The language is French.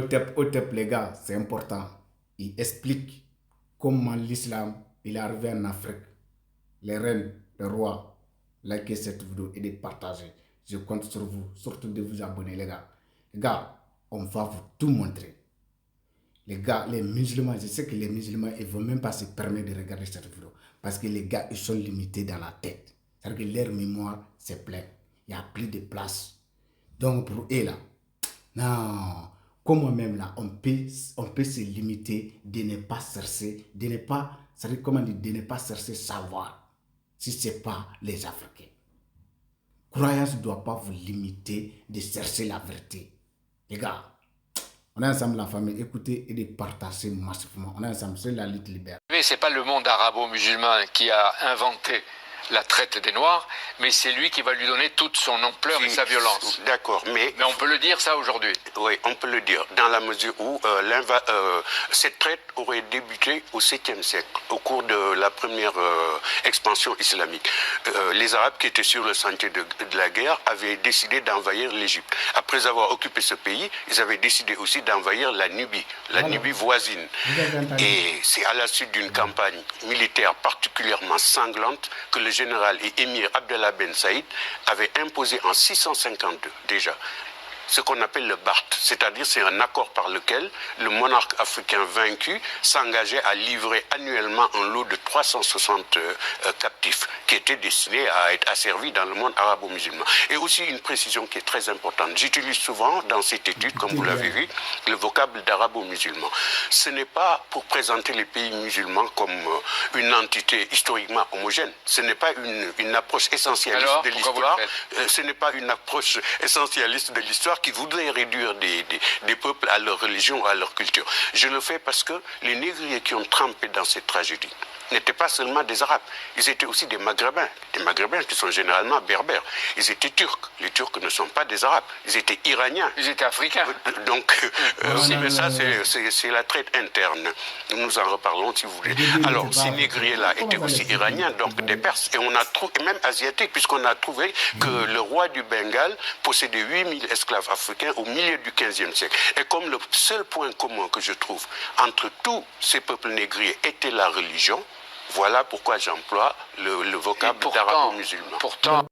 Otep, les gars, c'est important. Il explique comment l'islam il est arrivé en Afrique. Les reines, les rois, likez cette vidéo et de partager. Je compte sur vous, surtout de vous abonner, les gars. Les gars, on va vous tout montrer. Les gars, les musulmans, je sais que les musulmans, ils ne vont même pas se permettre de regarder cette vidéo. Parce que les gars, ils sont limités dans la tête. C'est-à-dire que leur mémoire, c'est plein. Il n'y a plus de place. Donc, pour eux, là, non, comment même là, on peut se limiter de ne pas chercher, de ne pas, c'est-à-dire comment dire, de ne pas chercher savoir si ce n'est pas les Africains. Croyance ne doit pas vous limiter de chercher la vérité. Les gars, on est ensemble la famille, écoutez et de partager massivement. On est ensemble, c'est la lutte libérale. C'est pas le monde arabo-musulman qui a inventé la traite des Noirs, mais c'est lui qui va lui donner toute son ampleur et sa violence. D'accord, mais on peut le dire ça aujourd'hui. Oui, on peut le dire, dans la mesure où cette traite aurait débuté au 7e siècle, au cours de la première expansion islamique. Les Arabes qui étaient sur le sentier de la guerre avaient décidé d'envahir l'Égypte. Après avoir occupé ce pays, ils avaient décidé aussi d'envahir la Nubie voisine. Et c'est à la suite d'une campagne militaire particulièrement sanglante que le général et émir Abdallah Ben Saïd avait imposé en 652 déjà ce qu'on appelle le Barth, c'est-à-dire c'est un accord par lequel le monarque africain vaincu s'engageait à livrer annuellement un lot de 360 captifs qui étaient destinés à être asservis dans le monde arabo-musulman. Et aussi une précision qui est très importante. J'utilise souvent dans cette étude, comme vous l'avez vu, le vocable d'arabo-musulman. Ce n'est pas pour présenter les pays musulmans comme une entité historiquement homogène. Ce n'est pas une approche essentialiste de l'histoire. Ce n'est pas une approche essentialiste de l'histoire qui voudraient réduire des peuples à leur religion, à leur culture. Je le fais parce que les négriers qui ont trempé dans cette tragédie n'étaient pas seulement des Arabes, ils étaient aussi des Maghrébins qui sont généralement berbères. Ils étaient Turcs. Les Turcs ne sont pas des Arabes, ils étaient Iraniens. Ils étaient Africains. Donc, mais ça, c'est la traite interne. Nous en reparlons si vous voulez. Alors, ces négriers-là étaient aussi Iraniens, donc des Perses, et on a trouvé, et même Asiatiques, puisqu'on a trouvé que le roi du Bengale possédait 8000 esclaves africains au milieu du XVe siècle. Et comme le seul point commun que je trouve entre tous ces peuples négriers était la religion, voilà pourquoi j'emploie le vocable d'arabo-musulman. Pourtant,